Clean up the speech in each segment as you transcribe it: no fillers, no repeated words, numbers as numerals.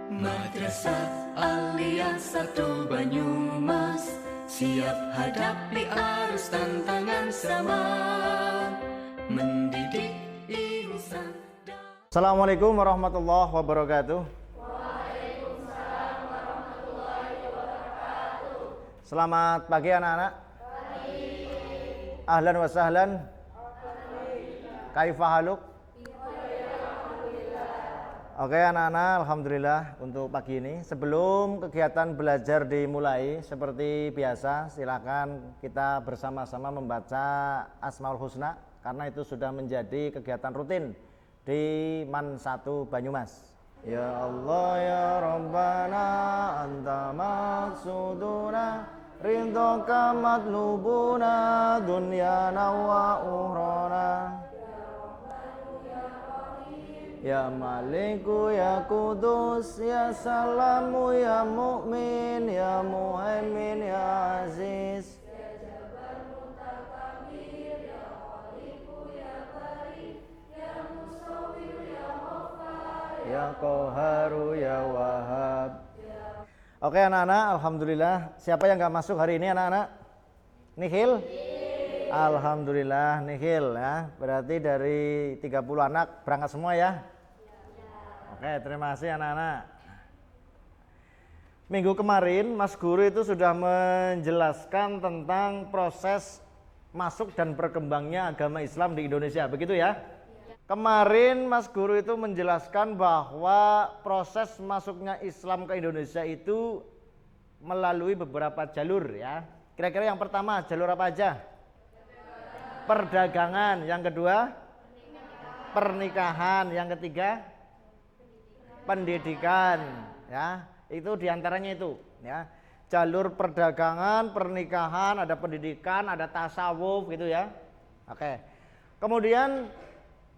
Madrasah Aliyah 1 Banyumas, siap hadapi arus tantangan zaman, mendidik insan. Assalamualaikum warahmatullahi wabarakatuh. Waalaikumsalam warahmatullahi wabarakatuh. Selamat pagi anak-anak. Pagi. Ahlan wa sahlan. Kaifa haluk? Oke anak-anak, alhamdulillah untuk pagi ini. Sebelum kegiatan belajar dimulai, seperti biasa silakan kita bersama-sama membaca Asmaul Husna, karena itu sudah menjadi kegiatan rutin di MAN 1 Banyumas. Ya Allah ya Rabbana anta maksuduna, ridhoka matlubuna, dunyana wa uhrana. Ya Maliku ya Kudus ya Salamu ya Mu'min ya Muhaimin ya Aziz, Ya Jabbar Mutakamir, ya Khaliku ya Bari, ya Musawwir ya Ghaffar, ya Qaharu ya Wahhab. Oke anak-anak, alhamdulillah. Siapa yang gak masuk hari ini anak-anak? Nihil? Alhamdulillah nihil ya. Berarti dari 30 anak berangkat semua ya. Oke, terima kasih anak-anak. Minggu kemarin Mas Guru itu sudah menjelaskan tentang proses masuk dan berkembangnya agama Islam di Indonesia, begitu ya? Kemarin Mas Guru itu menjelaskan bahwa proses masuknya Islam ke Indonesia itu melalui beberapa jalur ya. Kira-kira yang pertama jalur apa aja? Perdagangan. Yang kedua? Pernikahan. Yang ketiga? Pendidikan ya. Itu diantaranya itu ya. Jalur perdagangan, pernikahan, ada pendidikan, ada tasawuf gitu ya. Oke. Kemudian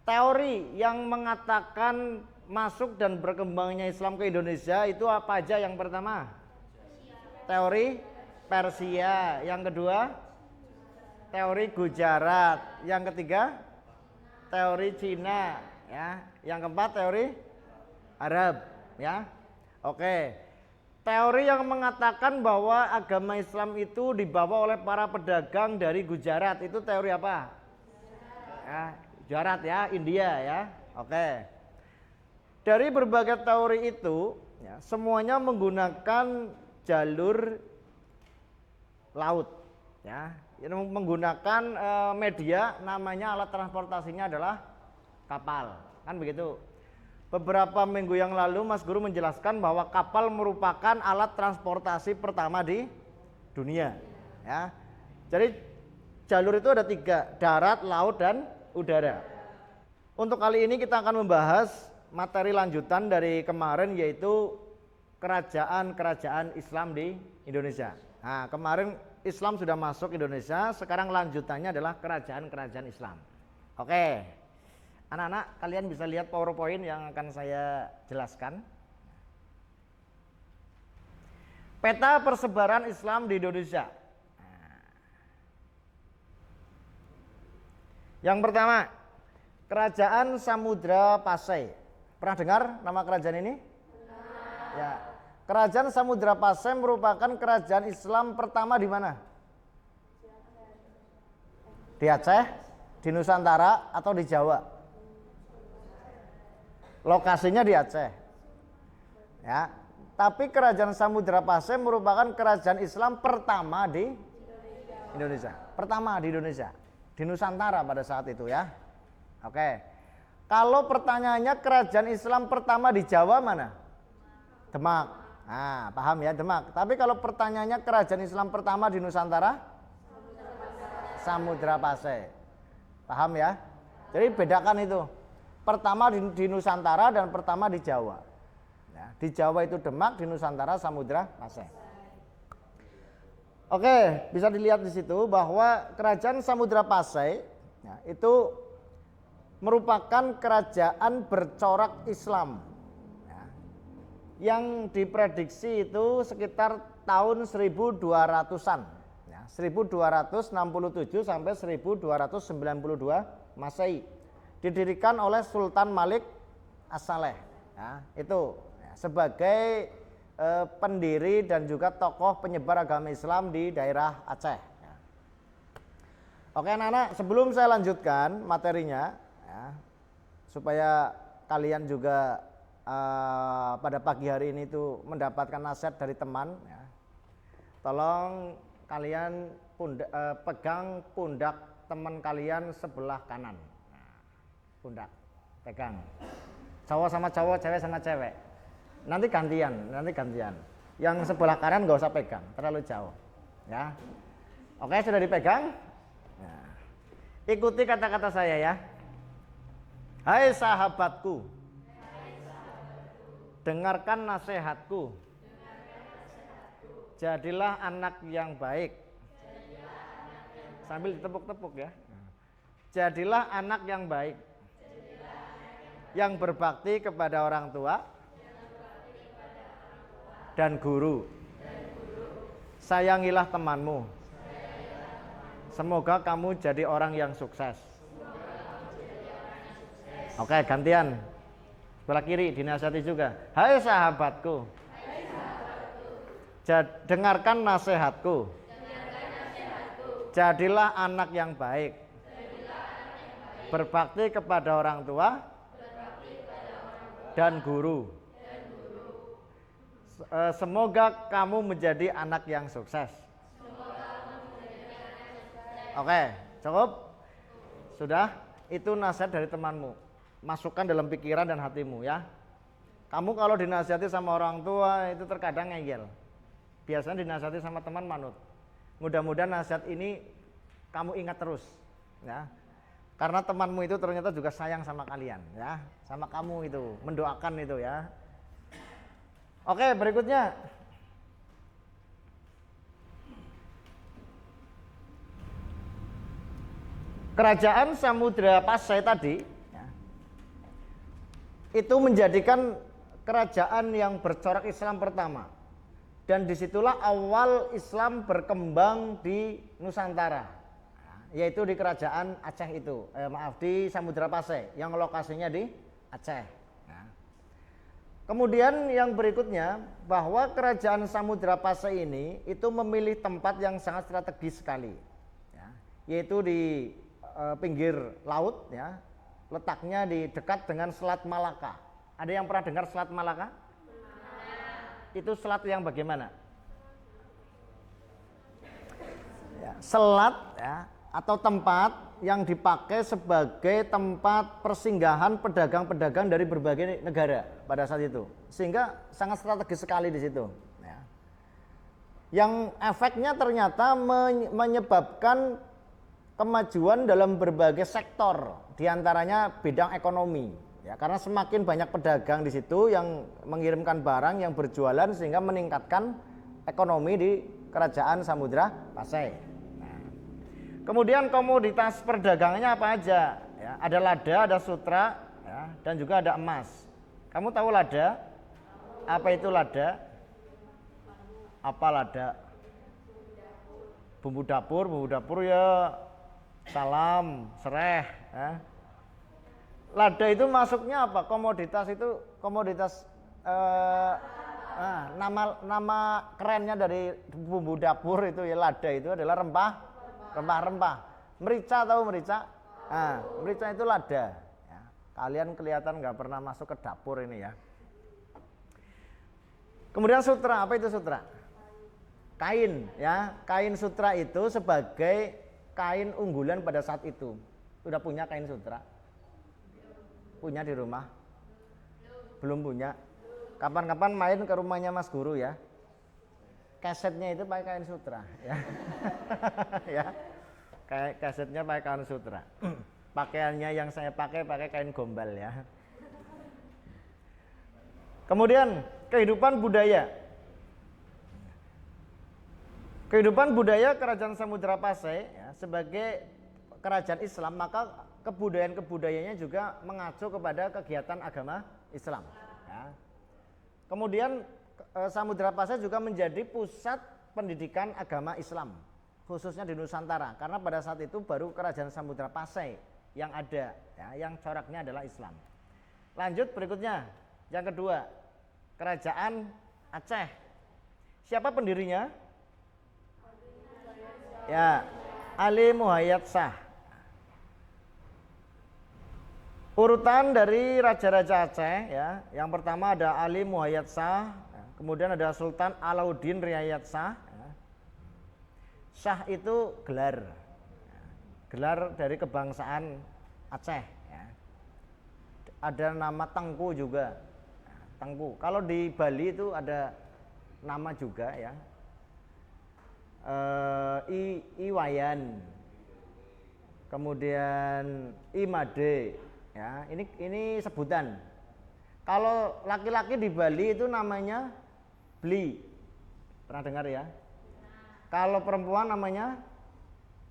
teori yang mengatakan masuk dan berkembangnya Islam ke Indonesia itu apa aja? Yang pertama teori Persia, yang kedua teori Gujarat, yang ketiga teori Cina ya, yang keempat teori Arab ya. Oke. Teori yang mengatakan bahwa agama Islam itu dibawa oleh para pedagang dari Gujarat, itu teori apa? Ya, Gujarat ya, India ya. Oke. Dari berbagai teori itu ya, semuanya menggunakan jalur laut ya. Yang menggunakan media, namanya alat transportasinya adalah kapal. Kan begitu. Beberapa minggu yang lalu Mas Guru menjelaskan bahwa kapal merupakan alat transportasi pertama di dunia ya. Jadi jalur itu ada 3, darat, laut, dan udara. Untuk kali ini kita akan membahas materi lanjutan dari kemarin, yaitu kerajaan-kerajaan Islam di Indonesia. Nah, kemarin Islam sudah masuk Indonesia, sekarang lanjutannya adalah kerajaan-kerajaan Islam. Oke. Anak-anak, kalian bisa lihat PowerPoint yang akan saya jelaskan. Peta persebaran Islam di Indonesia. Yang pertama, Kerajaan Samudra Pasai. Pernah dengar nama kerajaan ini? Ya. Kerajaan Samudra Pasai merupakan kerajaan Islam pertama di mana? Di Aceh, di Nusantara, atau di Jawa? Lokasinya di Aceh ya. Tapi kerajaan Samudra Pasai merupakan kerajaan Islam pertama di Indonesia. Pertama di Indonesia, di Nusantara pada saat itu ya. Oke. Kalau pertanyaannya kerajaan Islam pertama di Jawa mana? Demak. Nah, paham ya, Demak. Tapi kalau pertanyaannya kerajaan Islam pertama di Nusantara? Samudra Pasai. Paham ya? Jadi bedakan itu. Pertama di Nusantara dan pertama di Jawa ya, di Jawa itu Demak, di Nusantara Samudra Pasai. Oke, bisa dilihat di situ bahwa kerajaan Samudra Pasai ya, itu merupakan kerajaan bercorak Islam ya, yang diprediksi itu sekitar tahun 1200-an ya, 1267 sampai 1292 Masehi. Didirikan oleh Sultan Malik As-Saleh. Ya, itu. Ya. sebagai pendiri dan juga tokoh penyebar agama Islam di daerah Aceh. Ya. Oke anak-anak, sebelum saya lanjutkan materinya, ya, supaya kalian juga pada pagi hari ini tuh mendapatkan nasihat dari teman, ya. Tolong kalian pegang pundak teman kalian sebelah kanan. Nah, pundak, pegang. Cowok sama cowok, cewek sama cewek. Nanti gantian. Yang sebelah kanan nggak usah pegang, terlalu jauh. Ya, oke sudah dipegang. Nah, ikuti kata-kata saya ya. Hai sahabatku, dengarkan nasihatku. Jadilah anak yang baik. Sambil ditepuk-tepuk ya. Jadilah anak yang baik. Yang berbakti kepada orang tua dan guru. Sayangilah temanmu. Semoga kamu jadi orang yang sukses. Oke, gantian. Sebelah kiri dinasihati juga. Hai sahabatku. Dengarkan nasihatku. Jadilah anak yang baik. Berbakti kepada orang tua dan guru. Semoga kamu menjadi anak yang sukses. Oke, cukup? Sudah? Itu nasihat dari temanmu. Masukkan dalam pikiran dan hatimu ya. Kamu kalau dinasihati sama orang tua itu terkadang ngeyel. Biasanya dinasihati sama teman manut. Mudah-mudahan nasihat ini kamu ingat terus ya. Karena temanmu itu ternyata juga sayang sama kalian ya, sama kamu itu, mendoakan itu ya. Oke, berikutnya. Kerajaan Samudra Pasai tadi ya, itu menjadikan kerajaan yang bercorak Islam pertama. Dan disitulah awal Islam berkembang di Nusantara, yaitu di kerajaan Aceh itu, di Samudra Pasai yang lokasinya di Aceh. Nah. Kemudian yang berikutnya bahwa kerajaan Samudra Pasai ini itu memilih tempat yang sangat strategis sekali, ya, yaitu di pinggir laut, ya, letaknya di dekat dengan Selat Malaka. Ada yang pernah dengar Selat Malaka? Itu selat yang bagaimana? Ya, selat ya, atau tempat yang dipakai sebagai tempat persinggahan pedagang-pedagang dari berbagai negara pada saat itu, sehingga sangat strategis sekali di situ. Ya. Yang efeknya ternyata menyebabkan kemajuan dalam berbagai sektor, diantaranya bidang ekonomi. Ya, karena semakin banyak pedagang di situ yang mengirimkan barang, yang berjualan, sehingga meningkatkan ekonomi di kerajaan Samudra Pasai. Nah, kemudian komoditas perdagangannya apa aja? Ya, ada lada, ada sutra, ya, dan juga ada emas. Kamu tahu lada? Apa itu lada? Apa lada? Bumbu dapur ya salam, sereh. Ya. Lada itu masuknya apa? Komoditas itu komoditas nama kerennya dari bumbu dapur itu ya, lada itu adalah rempah. Merica, tahu merica? Nah, merica itu lada. Ya, kalian kelihatan nggak pernah masuk ke dapur ini ya. Kemudian sutra, apa itu sutra? Kain ya, kain sutra itu sebagai kain unggulan pada saat itu. Sudah punya kain sutra? Punya di rumah? Belum punya. Kapan-kapan main ke rumahnya Mas Guru ya. Kasetnya itu pakai kain sutra ya. Ya. Kayak kasetnya pakai kain sutra. Pakaiannya yang saya pakai kain gombal ya. Kemudian kehidupan budaya. Kehidupan budaya kerajaan Samudra Pasai ya, sebagai kerajaan Islam, maka kebudayaan-kebudayaannya juga mengacu kepada kegiatan agama Islam. Ya. Kemudian Samudra Pasai juga menjadi pusat pendidikan agama Islam, khususnya di Nusantara, karena pada saat itu baru kerajaan Samudra Pasai yang ada, ya, yang coraknya adalah Islam. Lanjut berikutnya, yang kedua, Kerajaan Aceh. Siapa pendirinya? Ya, Ali Muhayyad Shah. Urutan dari raja-raja Aceh ya. Yang pertama ada Ali Muhayyad Shah, kemudian ada Sultan Alauddin Riayat Shah. Shah itu gelar. Gelar dari kebangsaan Aceh ya. Ada nama Tengku juga. Tengku. Kalau di Bali itu ada nama juga ya. Iwayan. Kemudian Imade ya. Ini sebutan. Kalau laki-laki di Bali itu namanya Bli. Pernah dengar ya? Kalau perempuan namanya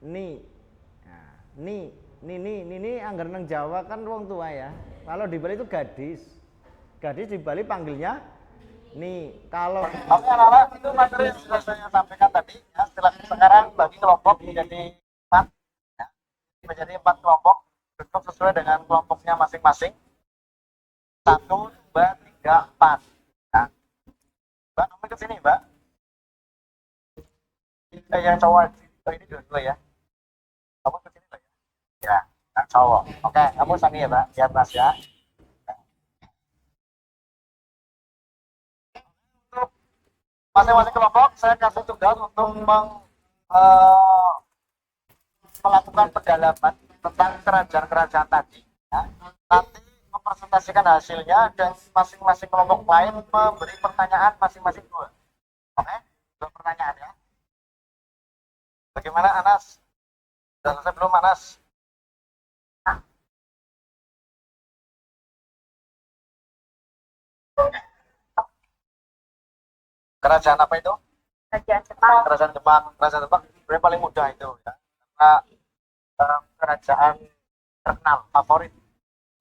Ni. Nah, Nini anggar nang Jawa kan wong tua ya. Kalau di Bali itu gadis. Gadis di Bali panggilnya Ni. Kalau oke anak-anak, itu materi yang sudah saya sampaikan tadi ya. Sekarang bagi kelompok menjadi 4 ya. Menjadi 4 kelompok bentuk sesuai dengan kelompoknya masing-masing. 1, 2, 3, 4 ya. Mbak, kamu ke sini Mbak. Yang cowok ini dua ya. Kamu ke sini Mbak ya. Ya, yang cowok. Oke, kamu sini ya Mbak, lihat Mas ya. Masing-masing kelompok saya kasih tugas untuk melakukan pendalaman tentang kerajaan-kerajaan tadi ya. Nanti mempresentasikan hasilnya dan masing-masing kelompok lain memberi pertanyaan masing-masing 2. Oke, 2 pertanyaan ya. Bagaimana Anas? Sudah selesai belum Anas? Kerajaan apa itu? Kerajaan Jepang. Kerajaan Jepang. Kerajaan Jepang sebenarnya paling mudah itu ya. Karena kerajaan terkenal, favorit.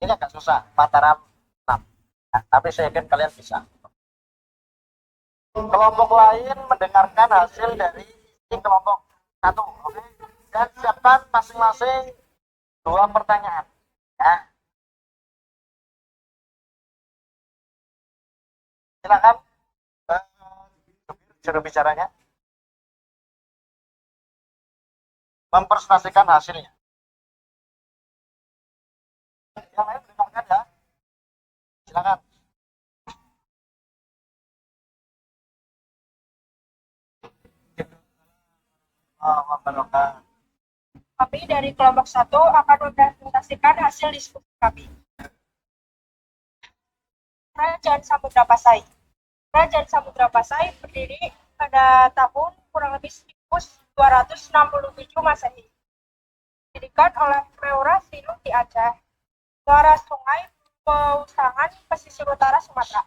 Ini agak susah, Mataram 6. Ya, tapi saya yakin kalian bisa. Kelompok lain mendengarkan hasil dari kelompok 1, oke? Dan siapkan masing-masing 2 pertanyaan. Ya. Silakan. Juru bicaranya mempresentasikan hasilnya. Yang lain dengarkan ya. Silakan. Kami dari kelompok 1 akan mempresentasikan hasil diskusi kami. Kerajaan Samudra Pasai. Kerajaan Samudra Pasai berdiri pada tahun kurang lebih 1267 Masehi. Didirikan oleh Meura Sinuh di Aceh, muara sungai Pausangan pesisir utara Sumatera.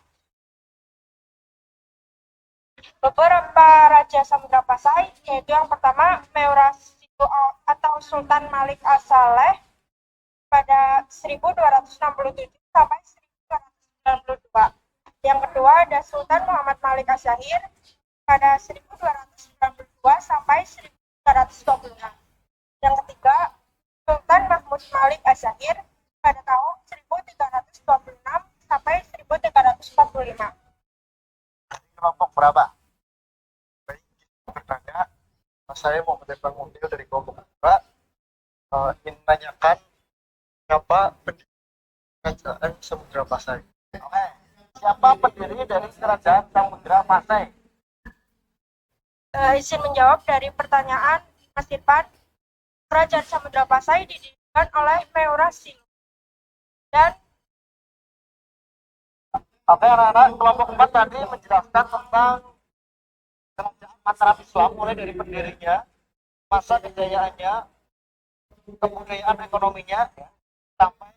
Beberapa raja Samudra Pasai, yaitu yang pertama Meura Sinuh atau Sultan Malik As-Saleh pada 1267 sampai 1292. Yang kedua ada Sultan Muhammad Malik As-Syahir pada 1292 sampai 1326. Yang ketiga Sultan Mahmud Malik As-Syahir pada tahun 1326 sampai 1345. Kelompok berapa? Baik, bertanya. Saya mau menetapkan model dari kelompok berapa? Ingin menanyakan siapa pendiri kerajaan Samudra Pasai. Oke. Siapa pendiri dari kerajaan Samudra Pasai? Izin menjawab dari pertanyaan Mas Irfan. Kerajaan Samudra Pasai didirikan oleh Meura Sinuh. Dan Oke anak-anak, kelompok 4 tadi menjelaskan tentang kerajaan Mataram Islam mulai dari pendirinya, masa kejayaannya, kebudayaan ekonominya, ya, sampai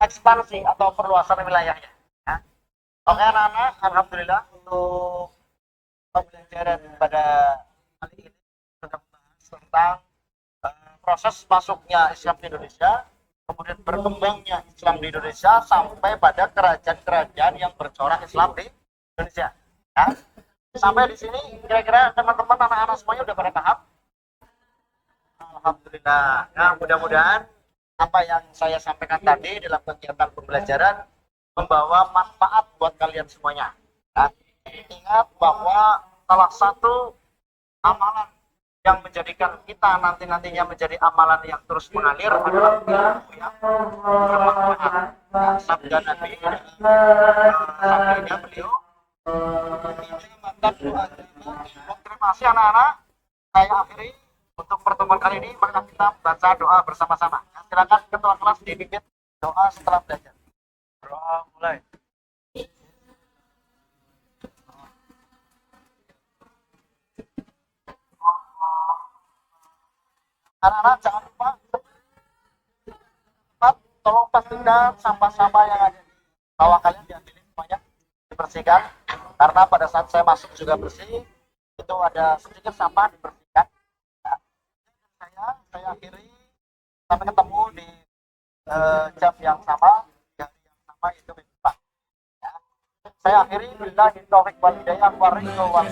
ekspansi atau perluasan wilayahnya. Ya. Oke anak-anak, alhamdulillah untuk pembelajaran pada kali ini sudah membahas tentang proses masuknya Islam di Indonesia, kemudian berkembangnya Islam di Indonesia sampai pada kerajaan-kerajaan yang bercorak Islam di Indonesia. Ya. Sampai di sini kira-kira teman-teman anak-anak semuanya udah pada paham? Alhamdulillah. Nah, mudah-mudahan apa yang saya sampaikan tadi dalam kegiatan pembelajaran membawa manfaat buat kalian semuanya. Nah, ingat bahwa salah satu amalan yang menjadikan kita nantinya menjadi amalan yang terus mengalir adalah ilmu yang bermanfaat. Nah, sabda Nabi, sabdanya beliau, terima kasih anak-anak. Saya akhiri untuk pertemuan kali ini, maka kita baca doa bersama-sama. Silakan ketua kelas dipimpin doa setelah belajar. Doa mulai. Anak-anak jangan lupa tolong pastikan sampah-sampah yang ada di bawah kalian diambil semuanya, dibersihkan, karena pada saat saya masuk juga bersih, itu ada sedikit sampah dibersihkan. Nah, saya akhiri, sampai ketemu di jam yang sama, hari yang sama, itu minggu depan. Ya. Saya akhiri, billahi taufiq wal hidayah warahmatullahi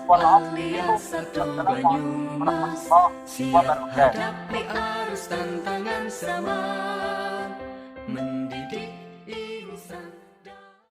Alia satu Banyumas, siap wabarakatuh. hadapi arus tantangan zaman.